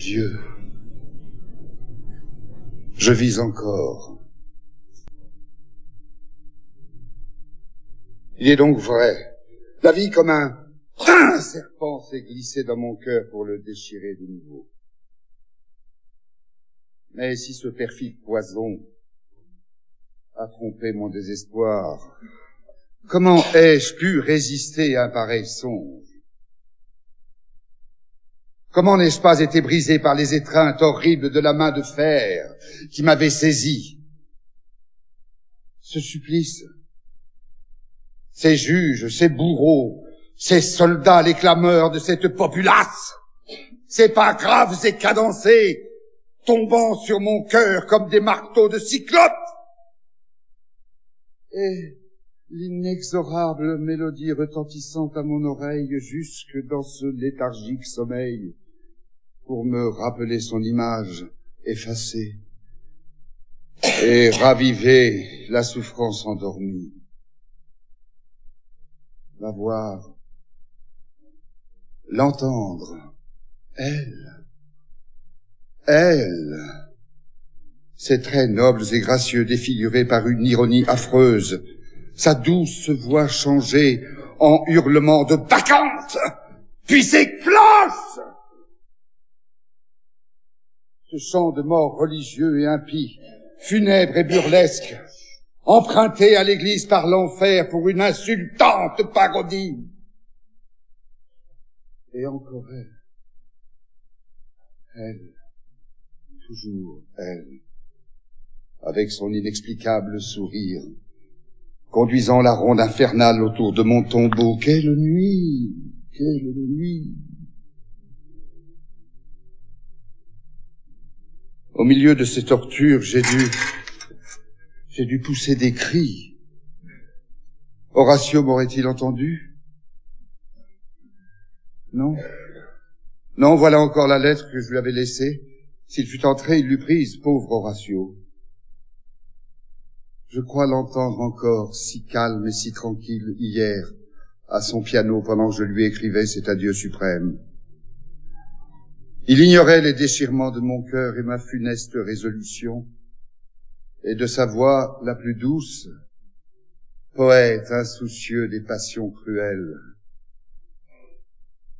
Dieu, je vis encore. Il est donc vrai, la vie comme un serpent s'est glissé dans mon cœur pour le déchirer de nouveau. Mais si ce perfide poison a trompé mon désespoir, comment ai-je pu résister à un pareil songe? Comment n'ai-je pas été brisé par les étreintes horribles de la main de fer qui m'avait saisi? Ce supplice, ces juges, ces bourreaux, ces soldats, les clameurs de cette populace, ces pas graves et cadencés, tombant sur mon cœur comme des marteaux de cyclope, et l'inexorable mélodie retentissant à mon oreille jusque dans ce léthargique sommeil, pour me rappeler son image effacée et raviver la souffrance endormie. La voir, l'entendre, elle, ses traits nobles et gracieux défigurés par une ironie affreuse, sa douce voix changée en hurlements de bacchante, puis ses cloches! Ce chant de mort religieux et impie, funèbre et burlesque, emprunté à l'église par l'enfer pour une insultante parodie. Et encore elle, toujours elle, avec son inexplicable sourire, conduisant la ronde infernale autour de mon tombeau. Quelle nuit! Quelle nuit! Au milieu de ces tortures, j'ai dû pousser des cris. Horatio m'aurait-il entendu? Non. Non, voilà encore la lettre que je lui avais laissée. S'il fût entré, il l'eût prise, pauvre Horatio. Je crois l'entendre encore, si calme et si tranquille, hier, à son piano, pendant que je lui écrivais cet adieu suprême. Il ignorait les déchirements de mon cœur et ma funeste résolution, et de sa voix la plus douce, poète insoucieux des passions cruelles,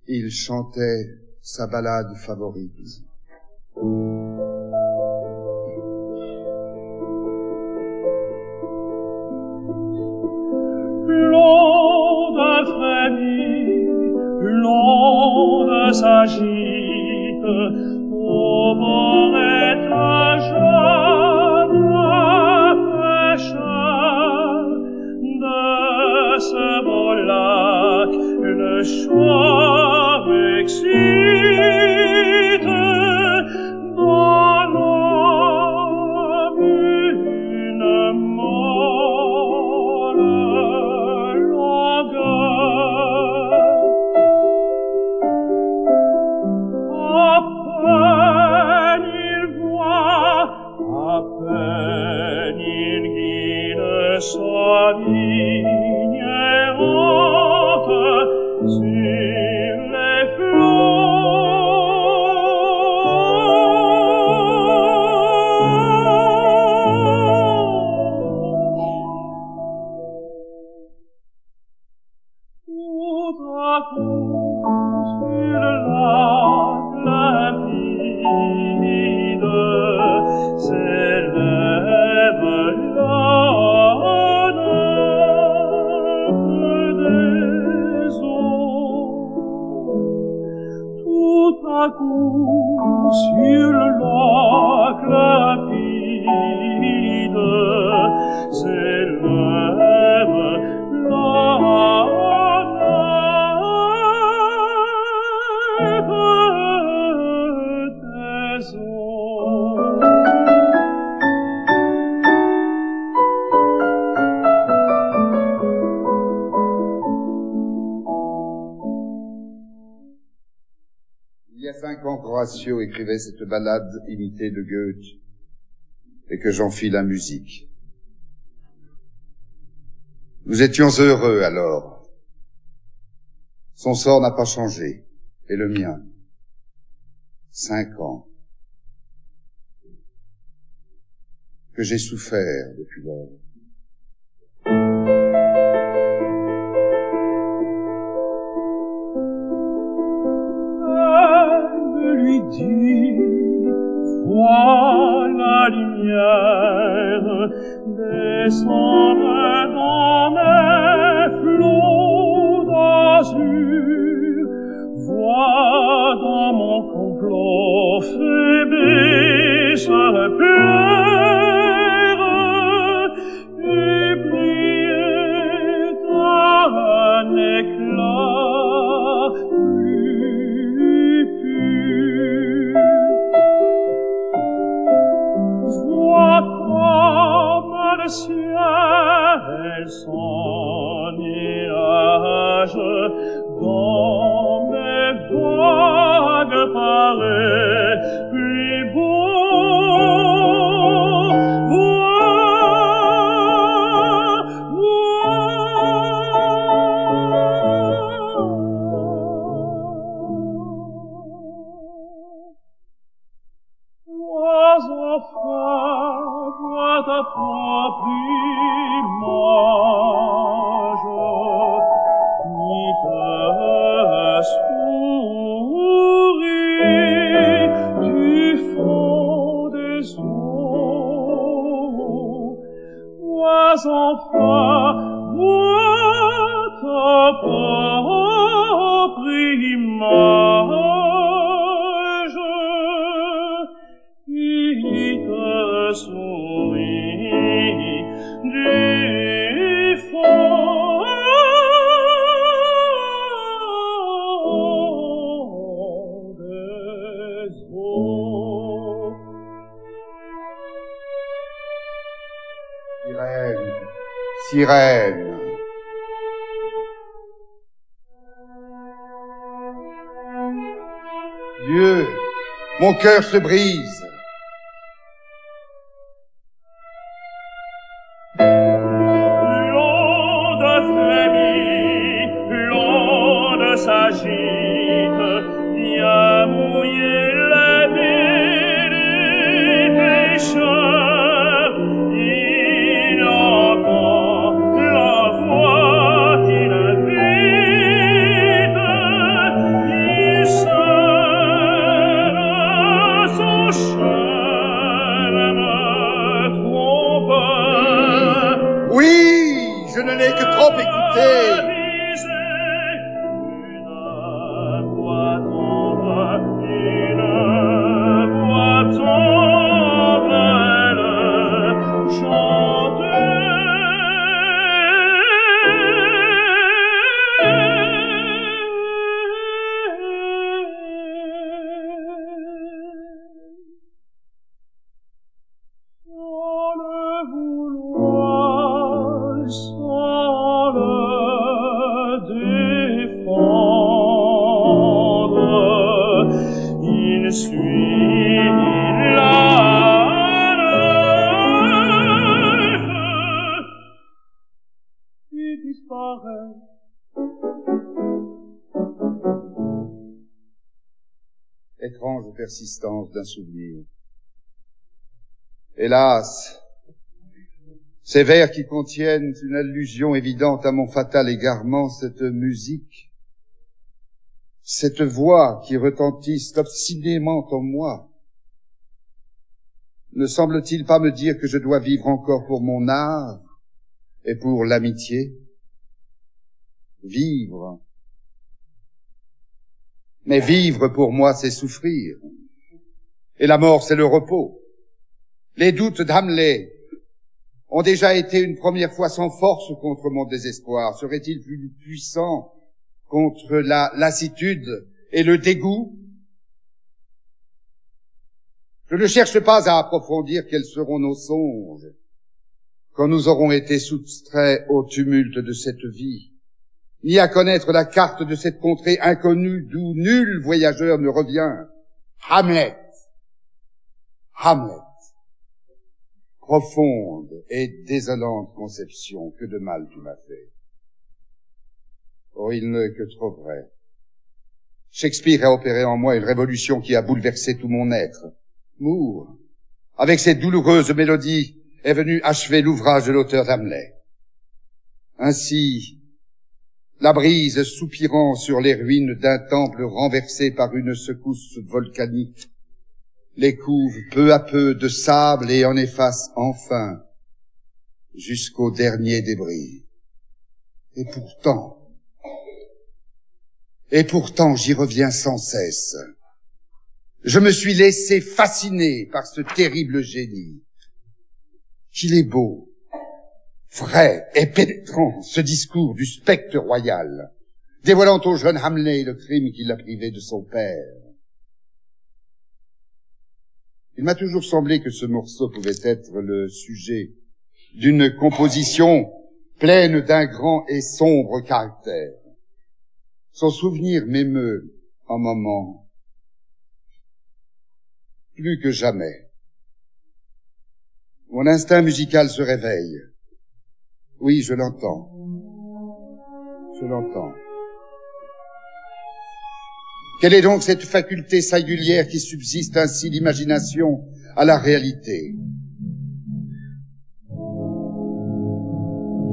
il chantait sa ballade favorite. L'onde frémit, l'onde s'agite, au bord étage pêcheur de ce beau lac, le choix excite dans l'âme une molle langueur. À peine il guide sa vigne errante sur les flots. Tout à coup, sur le lac limpide, s'élève la nymphe des eaux. Tout à coup, sur le lac limpide, s'élève la nymphe des eaux. Il y a 5 ans qu'Horatio écrivait cette ballade imitée de Goethe, et que j'en fis la musique. Nous étions heureux alors. Son sort n'a pas changé, et le mien. 5 ans, que j'ai souffert depuis lors. Elle lui dit, vois la lumière descendre dans mes flots d'azur, vois dans mon complot Phébé se plaire et briller d'un éclat plus pur. Vois comme le ciel sans nuage dans mes vagues paraît plus beau. Vois ta propre image, ni te sourit du fond des eaux. Vois enfin, vois ta propre image, qui te sourit du fond des eaux. Sirène, sirène. Dieu, mon cœur se brise. L'onde frémit, l'onde s'agite, vient mouiller les pieds des pécheurs. Il entend la voix qui l'invite, il serre son charme trompeur. Oui, je ne l'ai que trop écouté. Une voix tendre, elle sans le vouloir, sans le défendre, il suit la nymphe qui disparaît. Étrange persistance d'un souvenir. Hélas, ces vers qui contiennent une allusion évidente à mon fatal égarement, cette musique, cette voix qui retentissent obstinément en moi, ne semble-t-il pas me dire que je dois vivre encore pour mon art et pour l'amitié? Vivre. Mais vivre pour moi, c'est souffrir. Et la mort, c'est le repos. Les doutes d'Hamlet ont déjà été une première fois sans force contre mon désespoir. Serait-il plus puissant contre la lassitude et le dégoût? Je ne cherche pas à approfondir quels seront nos songes quand nous aurons été soustraits au tumulte de cette vie, ni à connaître la carte de cette contrée inconnue d'où nul voyageur ne revient. Hamlet. Hamlet. Profonde et désolante conception, que de mal tu m'as fait. Oh, il n'est que trop vrai. Shakespeare a opéré en moi une révolution qui a bouleversé tout mon être. Moore, avec ses douloureuses mélodies, est venu achever l'ouvrage de l'auteur d'Hamlet. Ainsi, la brise soupirant sur les ruines d'un temple renversé par une secousse volcanique, les couvre peu à peu de sable et en efface enfin jusqu'au dernier débris. Et pourtant, j'y reviens sans cesse. Je me suis laissé fasciner par ce terrible génie. Qu'il est beau, vrai et pénétrant, ce discours du spectre royal, dévoilant au jeune Hamlet le crime qui l'a privé de son père. Il m'a toujours semblé que ce morceau pouvait être le sujet d'une composition pleine d'un grand et sombre caractère. Son souvenir m'émeut un moment, plus que jamais. Mon instinct musical se réveille. Oui, je l'entends. Je l'entends. Quelle est donc cette faculté singulière qui subsiste ainsi l'imagination à la réalité?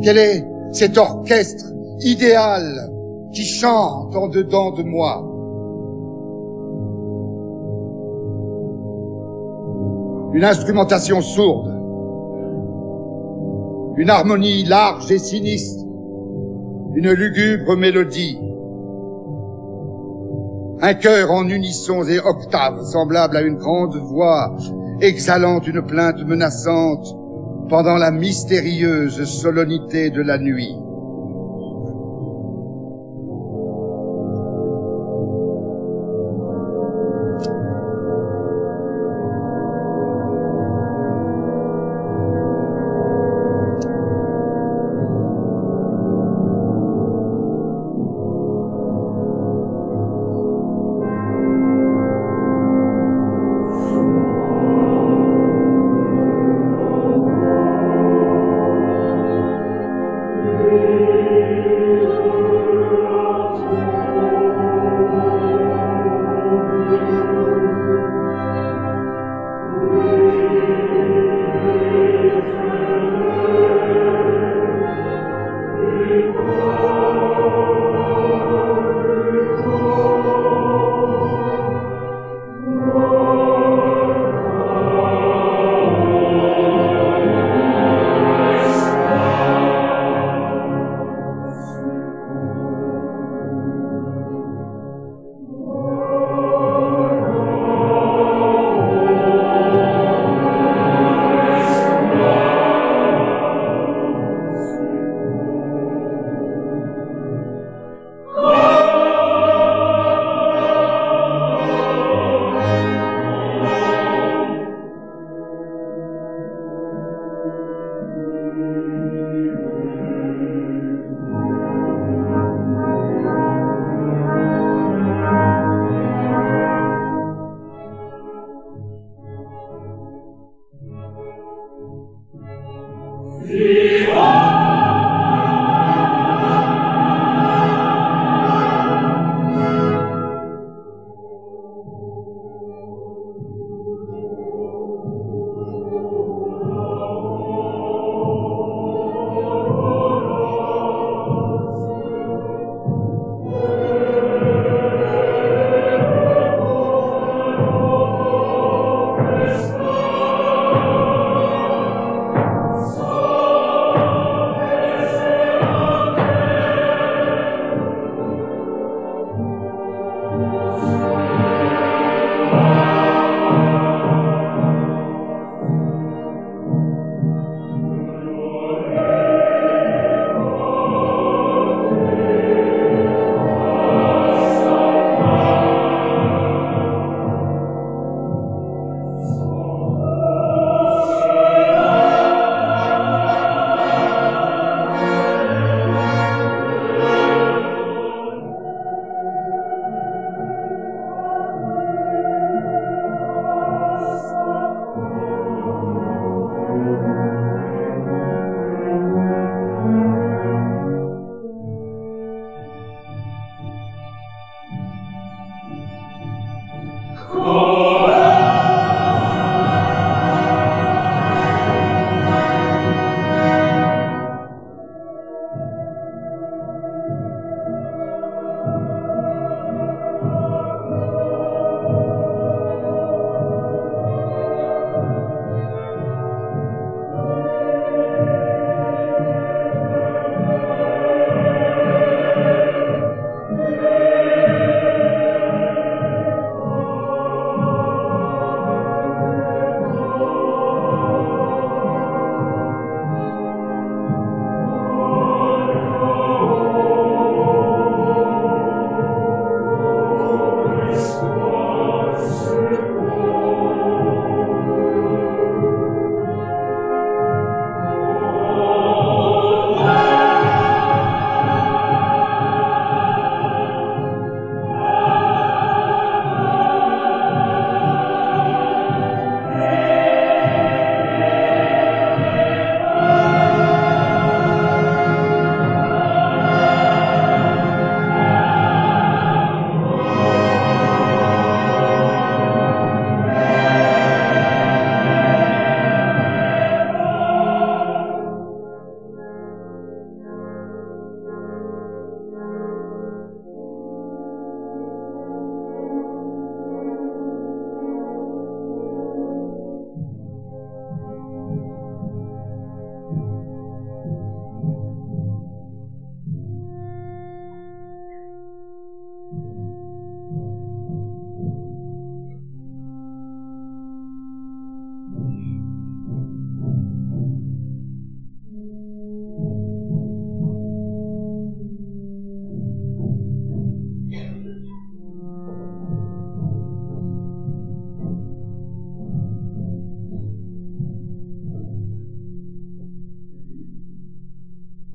Quel est cet orchestre idéal qui chante en dedans de moi? Une instrumentation sourde, une harmonie large et sinistre, une lugubre mélodie, un chœur en unissons et octaves semblable à une grande voix exhalant une plainte menaçante pendant la mystérieuse solennité de la nuit.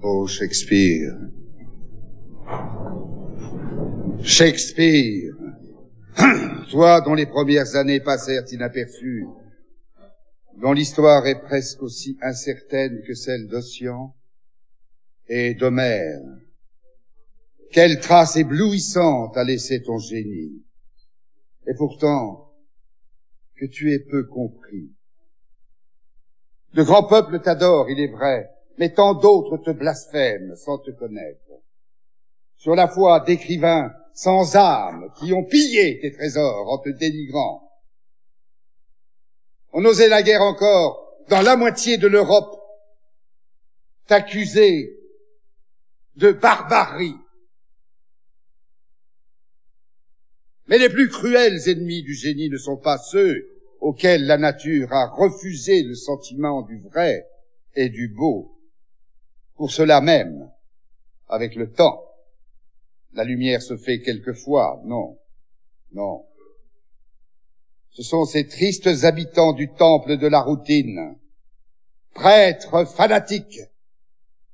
Oh, Shakespeare. Shakespeare. Toi dont les premières années passèrent inaperçues, dont l'histoire est presque aussi incertaine que celle d'Ossian et d'Homère. Quelle trace éblouissante a laissé ton génie. Et pourtant, que tu es peu compris. De grands peuples t'adorent, il est vrai, mais tant d'autres te blasphèment sans te connaître. Sur la foi d'écrivains sans âme qui ont pillé tes trésors en te dénigrant. On osait la guerre encore, dans la moitié de l'Europe, t'accuser de barbarie. Mais les plus cruels ennemis du génie ne sont pas ceux auxquels la nature a refusé le sentiment du vrai et du beau. Pour cela même, avec le temps, la lumière se fait quelquefois. Non, non. Ce sont ces tristes habitants du temple de la routine, prêtres fanatiques,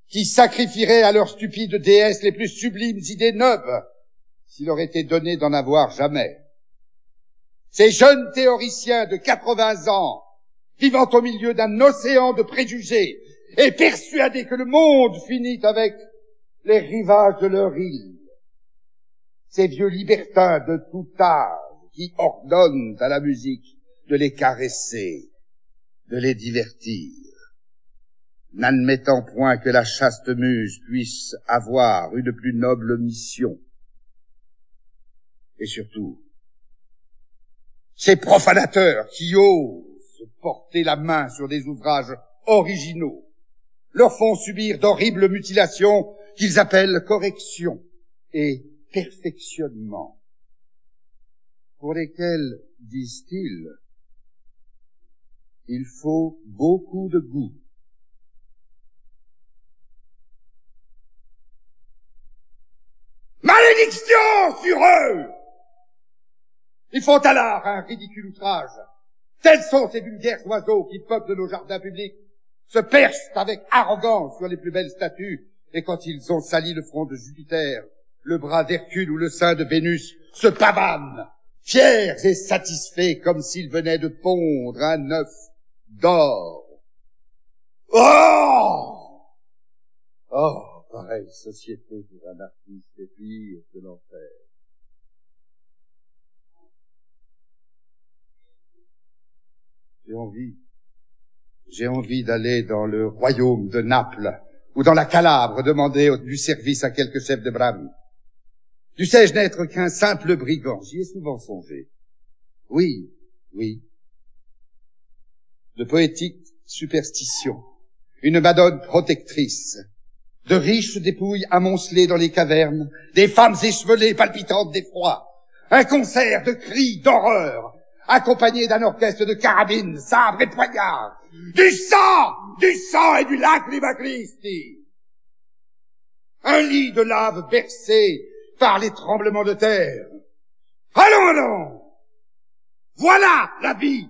qui sacrifieraient à leurs stupides déesses les plus sublimes idées neuves, s'il leur était donné d'en avoir jamais. Ces jeunes théoriciens de 80 ans, vivant au milieu d'un océan de préjugés, et persuadés que le monde finit avec les rivages de leur île. Ces vieux libertins de tout âge qui ordonnent à la musique de les caresser, de les divertir, n'admettant point que la chaste muse puisse avoir une plus noble mission. Et surtout, ces profanateurs qui osent porter la main sur des ouvrages originaux, leur font subir d'horribles mutilations qu'ils appellent correction et perfectionnement, pour lesquels, disent-ils, il faut beaucoup de goût. Malédiction sur eux! Ils font alors un ridicule outrage. Tels sont ces vulgaires oiseaux qui peuplent nos jardins publics, se perchent avec arrogance sur les plus belles statues, et quand ils ont sali le front de Jupiter, le bras d'Hercule ou le sein de Vénus, se pavanent, fiers et satisfaits comme s'ils venaient de pondre un œuf d'or. Oh! Oh, pareille société pour un artiste est pire que l'enfer. J'ai envie d'aller dans le royaume de Naples ou dans la Calabre demander du service à quelques chefs de Brahme. Dussé-je n'être qu'un simple brigand? J'y ai souvent songé. Oui, oui. De poétiques superstitions, une madone protectrice, de riches dépouilles amoncelées dans les cavernes, des femmes échevelées palpitantes d'effroi, un concert de cris d'horreur, accompagné d'un orchestre de carabines, sabres et poignards, du sang et du lacrima Christi. Un lit de lave bercé par les tremblements de terre. Allons! Voilà la vie!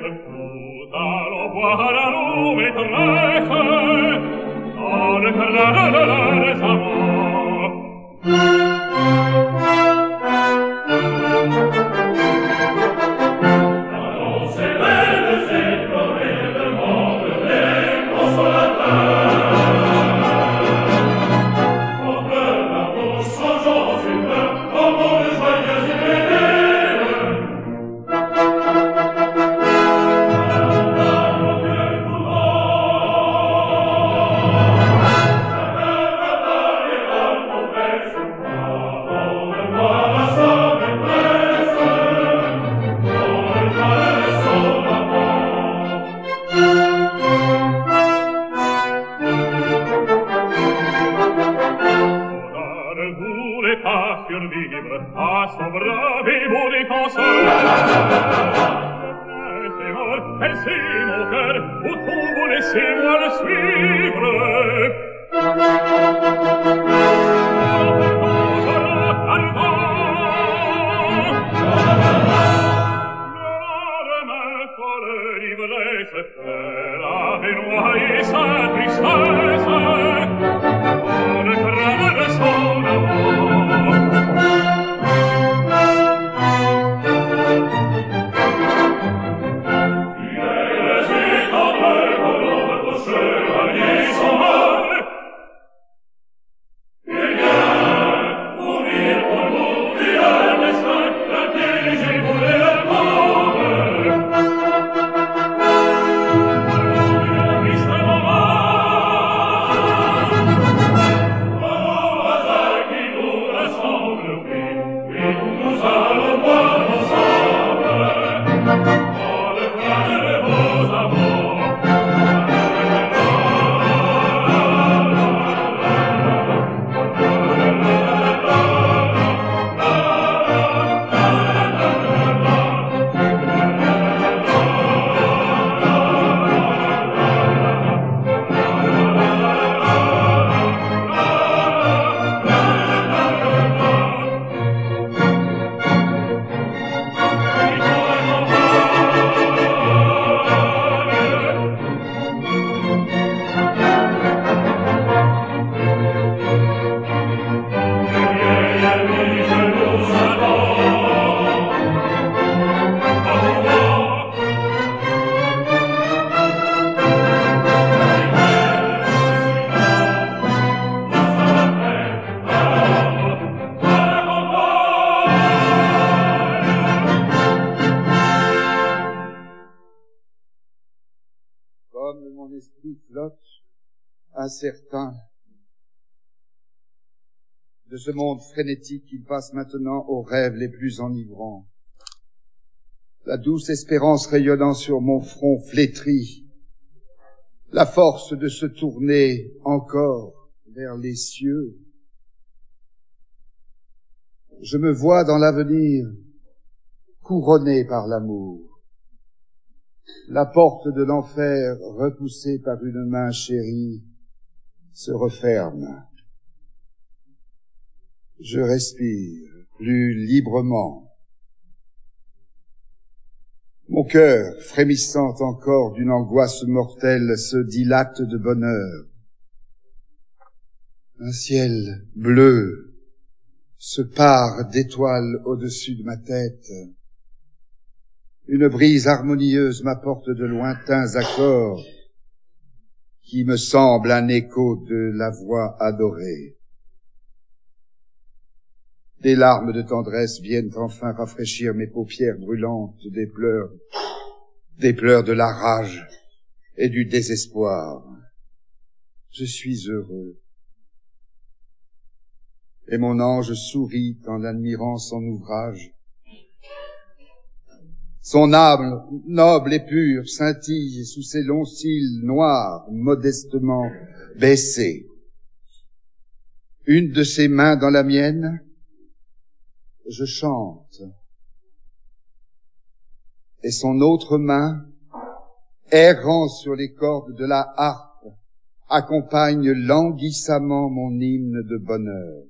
Nous allons voir à nos maîtresses Incertain de ce monde frénétique, il passe maintenant aux rêves les plus enivrants. La douce espérance rayonnant sur mon front flétri, la force de se tourner encore vers les cieux. Je me vois dans l'avenir couronné par l'amour, la porte de l'enfer repoussée par une main chérie se referme. Je respire plus librement. Mon cœur, frémissant encore d'une angoisse mortelle, se dilate de bonheur. Un ciel bleu se pare d'étoiles au-dessus de ma tête. Une brise harmonieuse m'apporte de lointains accords qui me semblent un écho de la voix adorée. Des larmes de tendresse viennent enfin rafraîchir mes paupières brûlantes des pleurs de la rage et du désespoir. Je suis heureux. Et mon ange sourit en admirant son ouvrage. Son âme, noble et pure, scintille sous ses longs cils noirs, modestement baissés. Une de ses mains dans la mienne, je chante. Et son autre main, errant sur les cordes de la harpe, accompagne languissamment mon hymne de bonheur.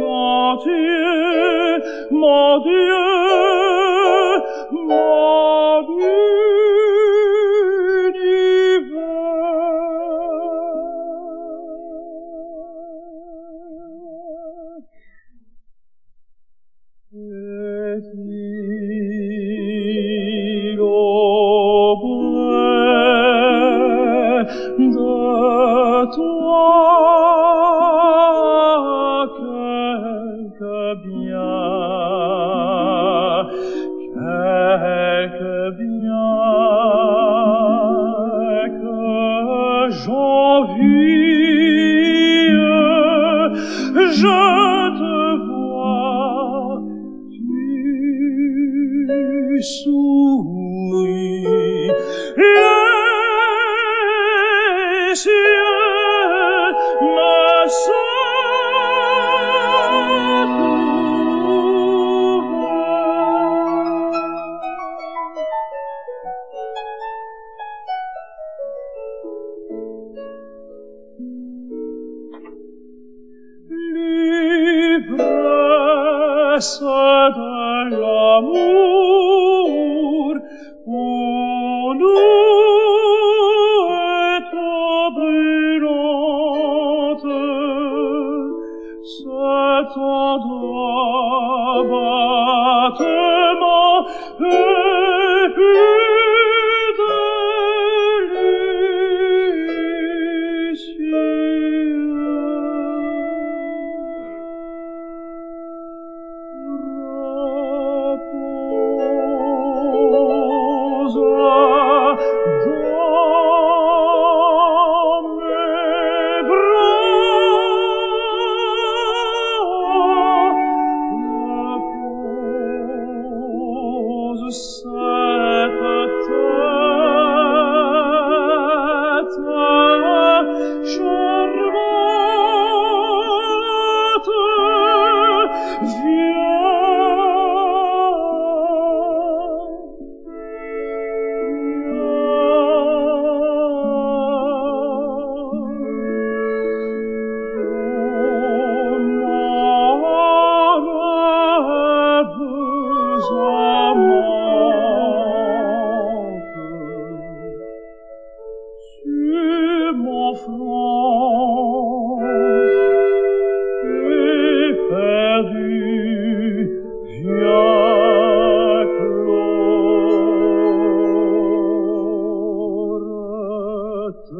entier, mon Dieu, mon univers. Est-il auprès de toi quelque bien que j'envie? Je te vois, tu souris, les cieux me sont l'ivresse de l'amour pour nous est brûlante. Cet endroit battement est plus délicieux. Repose dans mes bras, repose cette tête charmante. Sur mon front éperdu, viens clore tes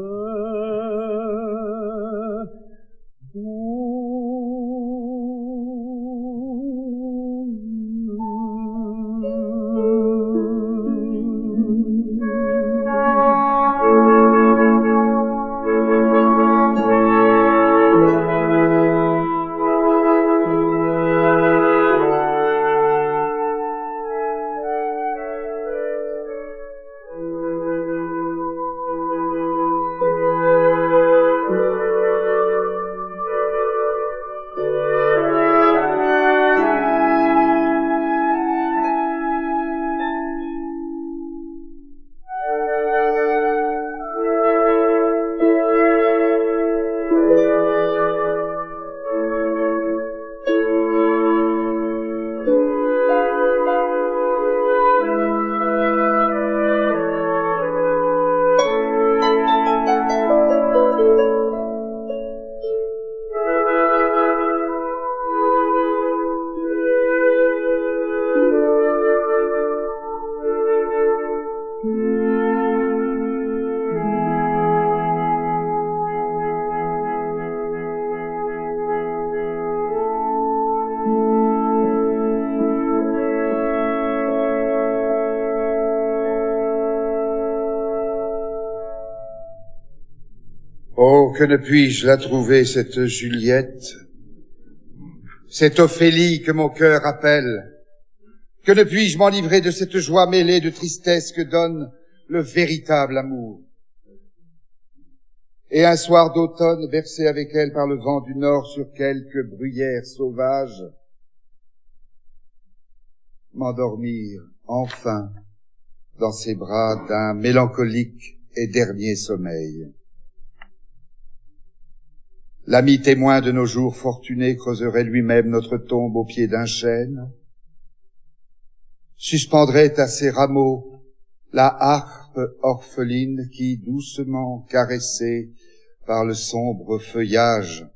Oh, que ne puis-je la trouver, cette Juliette, cette Ophélie que mon cœur appelle? Que ne puis-je m'en livrer de cette joie mêlée de tristesse que donne le véritable amour? Et un soir d'automne, bercé avec elle par le vent du nord sur quelques bruyères sauvages, m'endormir enfin dans ses bras d'un mélancolique et dernier sommeil. L'ami témoin de nos jours fortunés creuserait lui-même notre tombe au pied d'un chêne, suspendrait à ses rameaux la harpe orpheline qui, doucement caressée par le sombre feuillage,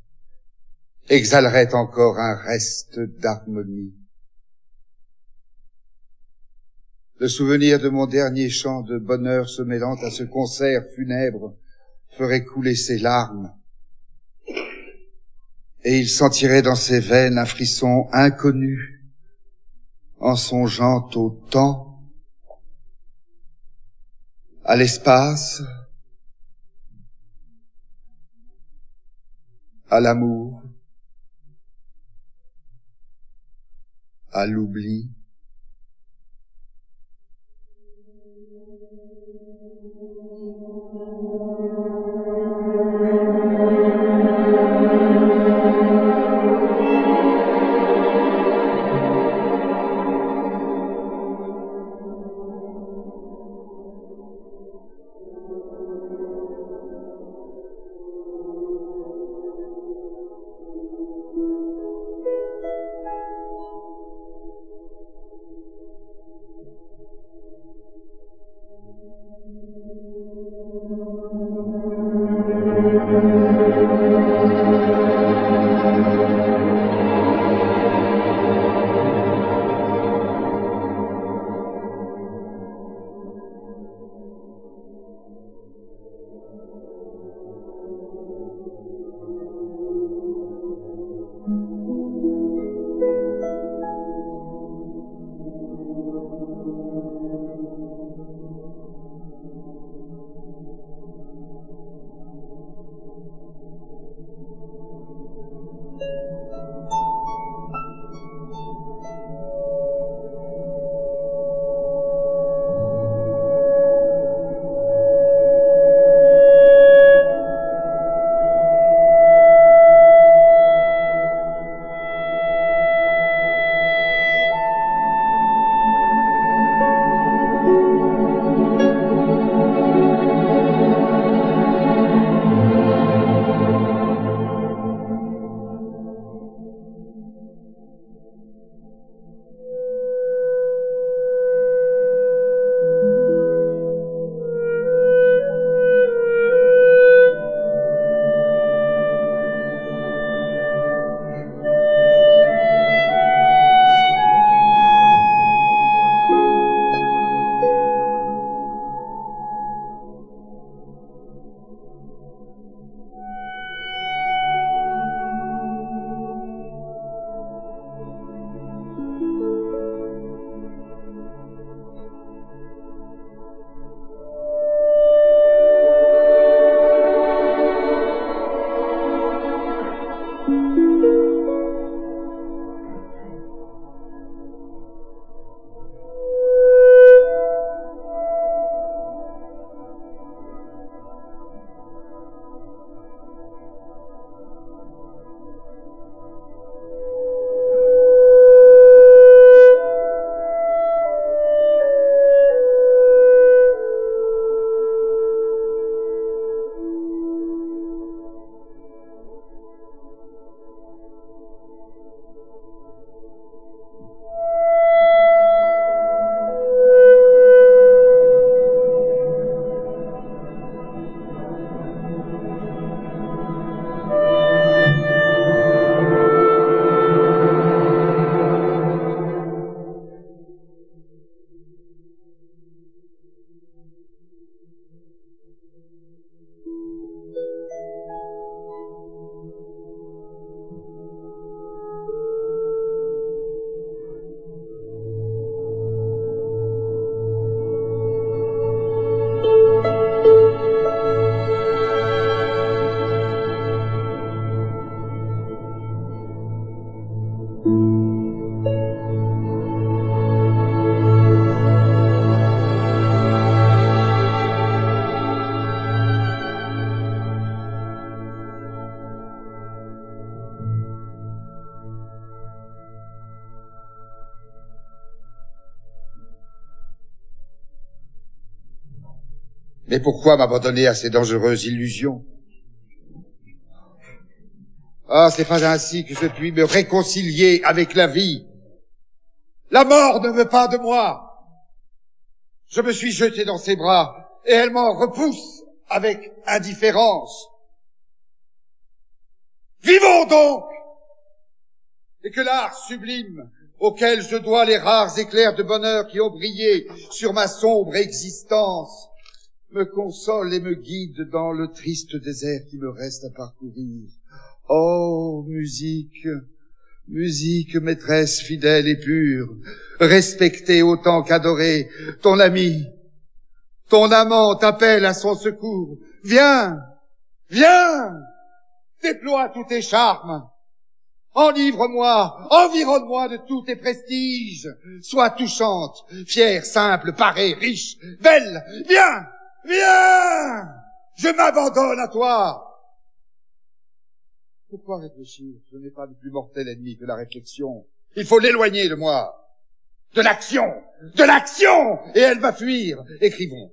exhalerait encore un reste d'harmonie. Le souvenir de mon dernier chant de bonheur se mêlant à ce concert funèbre ferait couler ses larmes, et il sentirait dans ses veines un frisson inconnu en songeant au temps, à l'espace, à l'amour, à l'oubli. Mais pourquoi m'abandonner à ces dangereuses illusions? Ah, c'est pas ainsi que je puis me réconcilier avec la vie. La mort ne veut pas de moi. Je me suis jeté dans ses bras et elle m'en repousse avec indifférence. Vivons donc! Et que l'art sublime auquel je dois les rares éclairs de bonheur qui ont brillé sur ma sombre existence me console et me guide dans le triste désert qui me reste à parcourir. Oh, musique, musique, maîtresse fidèle et pure, respectée autant qu'adorée, ton ami, ton amant t'appelle à son secours. Viens, viens, déploie tous tes charmes. Enivre-moi, environne-moi de tous tes prestiges. Sois touchante, fière, simple, parée, riche, belle. Viens, viens, je m'abandonne à toi. Pourquoi réfléchir? Je n'ai pas de plus mortel ennemi que la réflexion. Il faut l'éloigner de moi. De l'action, et elle va fuir. Écrivons,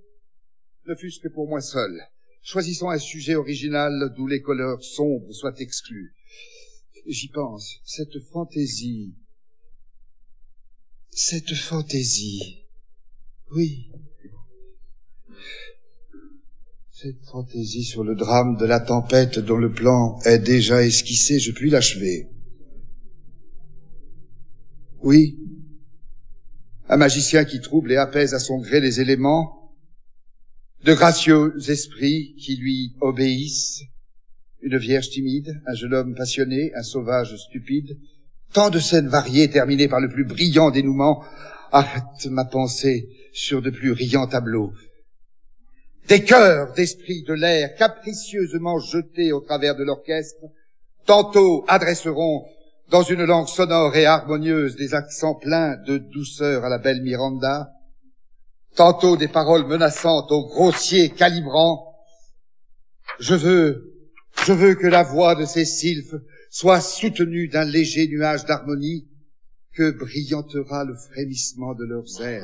ne fût-ce que pour moi seul. Choisissons un sujet original d'où les couleurs sombres soient exclues. J'y pense, cette fantaisie, oui, cette fantaisie sur le drame de la tempête dont le plan est déjà esquissé, je puis l'achever. Oui, un magicien qui trouble et apaise à son gré les éléments, de gracieux esprits qui lui obéissent, une vierge timide, un jeune homme passionné, un sauvage stupide, tant de scènes variées terminées par le plus brillant dénouement, arrête ma pensée sur de plus riants tableaux. Des chœurs d'esprits de l'air capricieusement jetés au travers de l'orchestre, tantôt adresseront dans une langue sonore et harmonieuse des accents pleins de douceur à la belle Miranda, tantôt des paroles menaçantes au grossier calibrant. Je veux que la voix de ces sylphes soit soutenue d'un léger nuage d'harmonie que brillantera le frémissement de leurs ailes.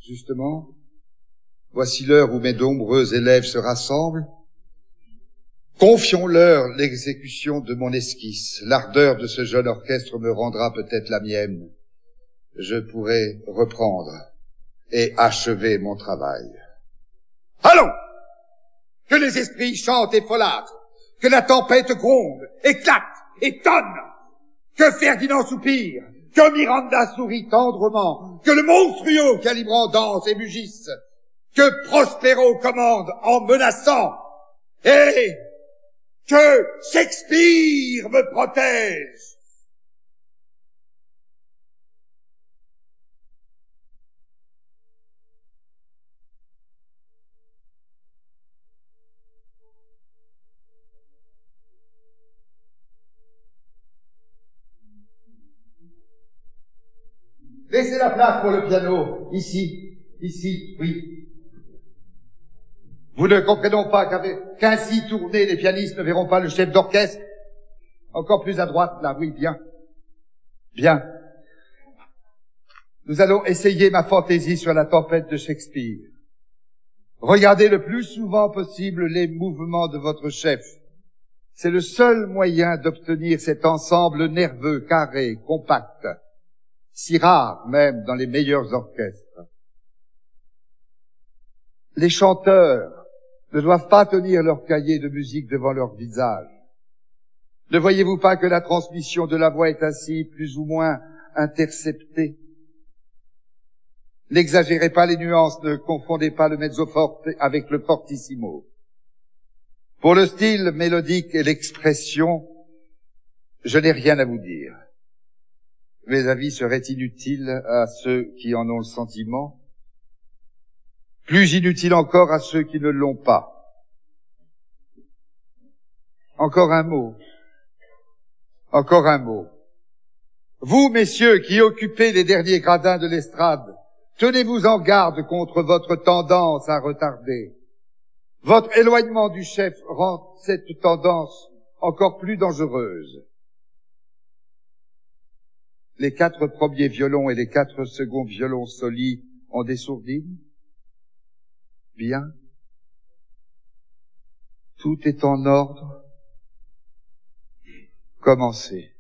Justement, voici l'heure où mes nombreux élèves se rassemblent. Confions-leur l'exécution de mon esquisse. L'ardeur de ce jeune orchestre me rendra peut-être la mienne. Je pourrai reprendre et achever mon travail. Allons! Que les esprits chantent et folâtrent, que la tempête gronde, éclate et tonne, que Ferdinand soupire, que Miranda sourit tendrement, que le monstrueux calibrant danse et mugisse, que Prospero commande en menaçant, et que Shakespeare me protège. Laissez la place pour le piano, ici, oui. Vous ne comprenez pas qu'ainsi tournés, les pianistes ne verront pas le chef d'orchestre? Encore plus à droite, là, oui, bien. Bien. Nous allons essayer ma fantaisie sur la tempête de Shakespeare. Regardez le plus souvent possible les mouvements de votre chef. C'est le seul moyen d'obtenir cet ensemble nerveux, carré, compact, si rare même dans les meilleurs orchestres. Les chanteurs ne doivent pas tenir leur cahier de musique devant leur visage. Ne voyez-vous pas que la transmission de la voix est ainsi plus ou moins interceptée? N'exagérez pas les nuances, ne confondez pas le mezzo forte avec le fortissimo. Pour le style mélodique et l'expression, je n'ai rien à vous dire. Mes avis seraient inutiles à ceux qui en ont le sentiment, plus inutiles encore à ceux qui ne l'ont pas. Encore un mot. Vous, messieurs, qui occupez les derniers gradins de l'estrade, tenez-vous en garde contre votre tendance à retarder. Votre éloignement du chef rend cette tendance encore plus dangereuse. Les 4 premiers violons et les 4 seconds violons solis ont des sourdines? Bien. Tout est en ordre. Commencez.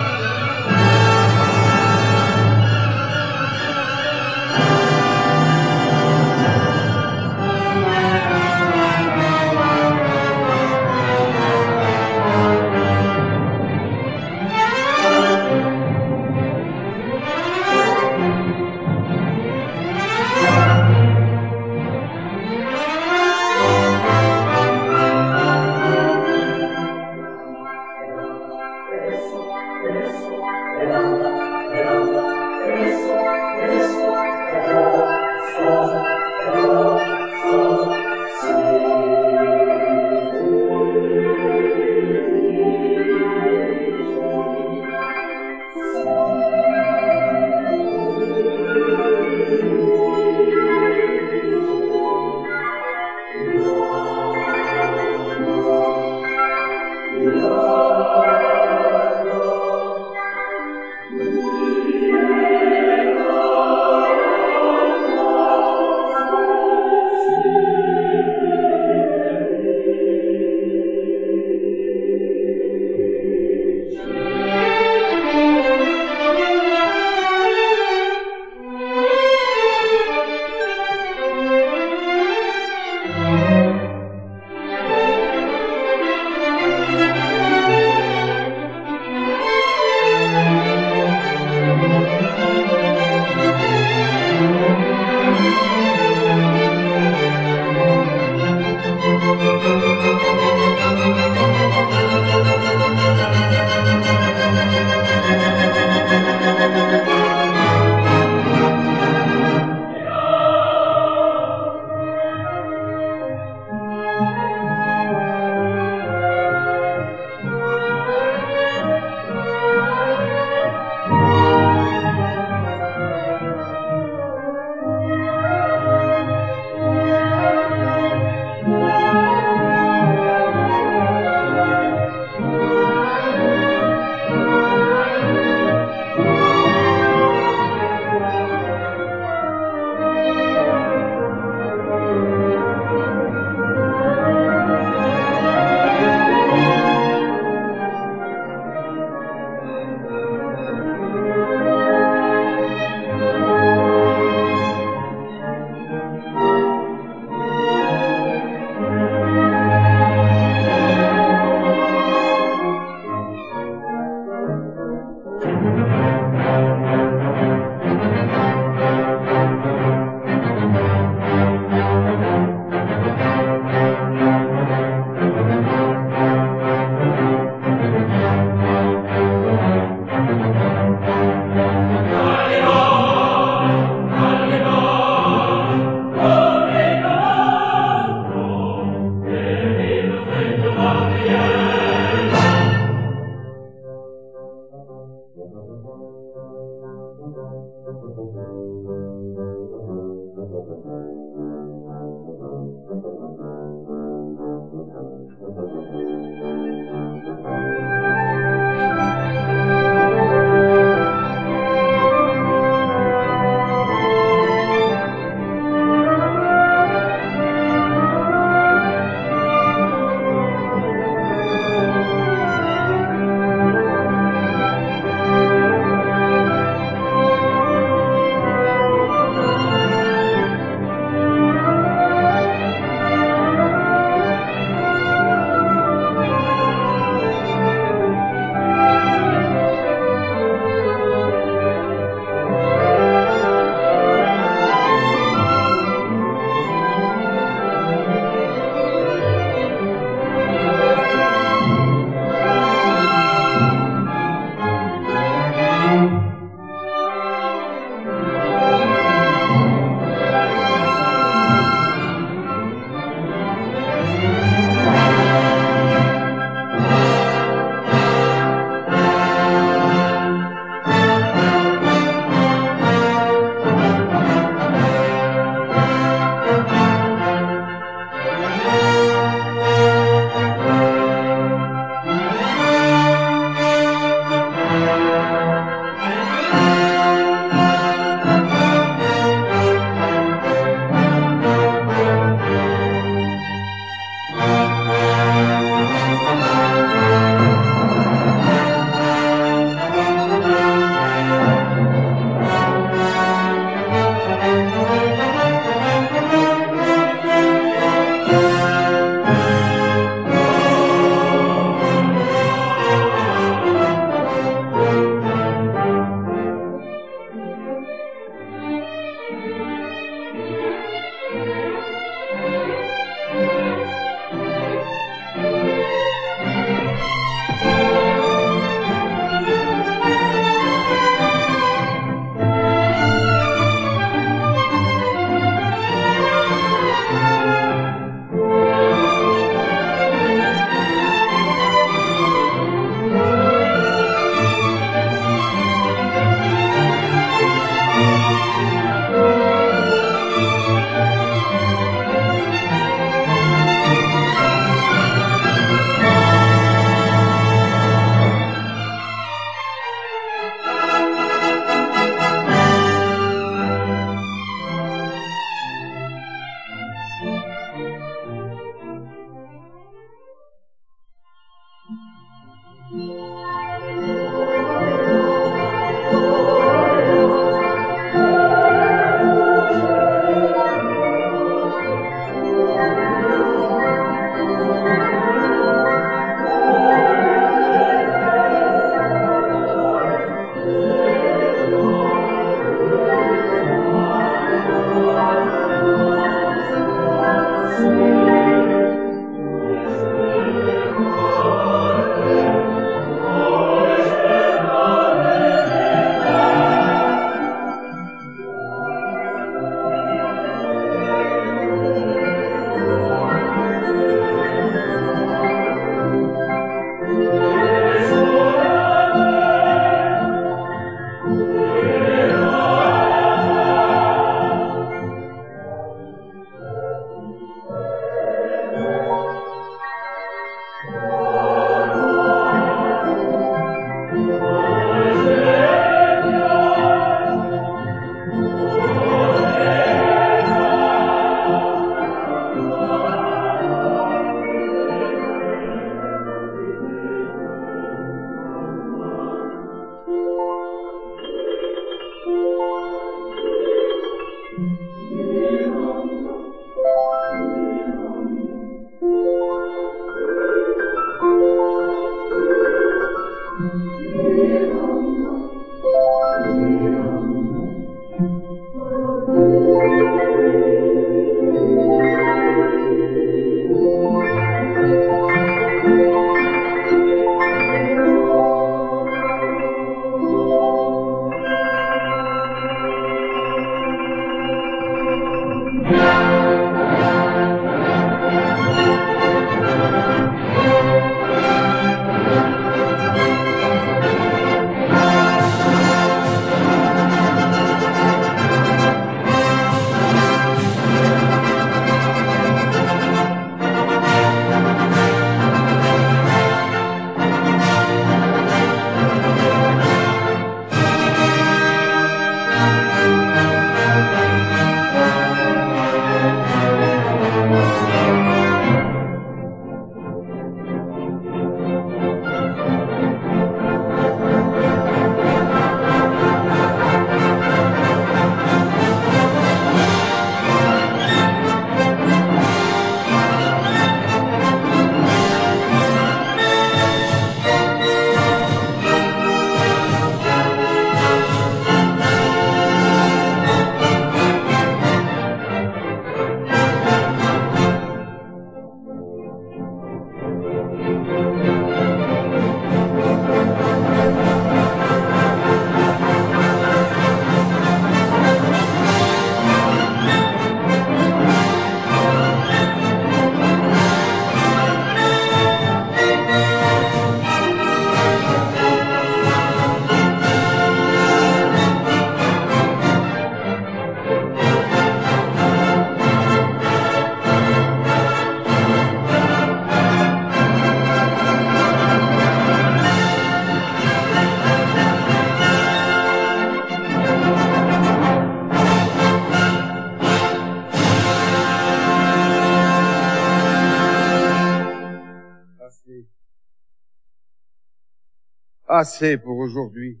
Assez pour aujourd'hui.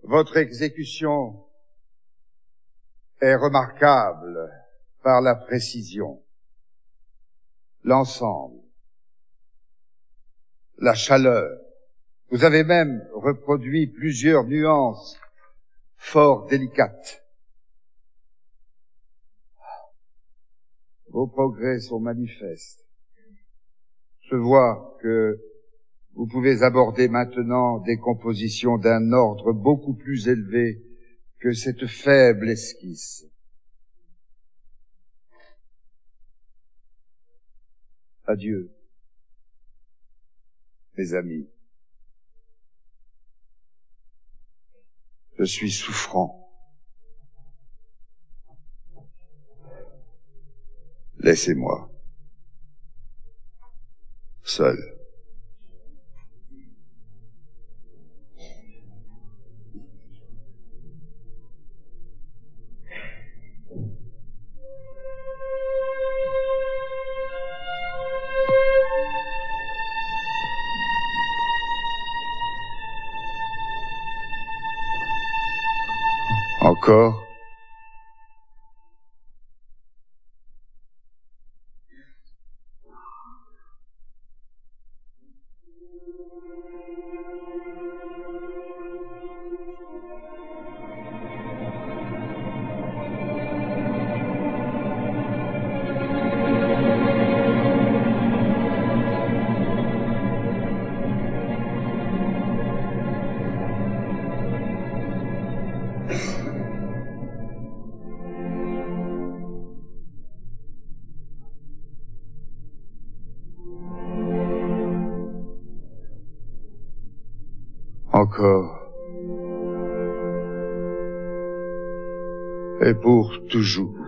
Votre exécution est remarquable par la précision, l'ensemble, la chaleur. Vous avez même reproduit plusieurs nuances fort délicates. Vos progrès sont manifestes. Je vois que vous pouvez aborder maintenant des compositions d'un ordre beaucoup plus élevé que cette faible esquisse. Adieu, mes amis. Je suis souffrant. Laissez-moi seul. Encore? Encore. Et pour toujours.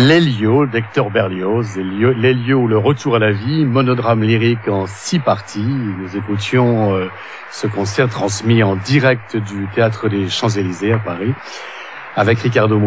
Lélio d'Hector Berlioz, Lélio, le retour à la vie, monodrame lyrique en 6 parties. Nous écoutions ce concert transmis en direct du Théâtre des Champs-Élysées à Paris avec Ricardo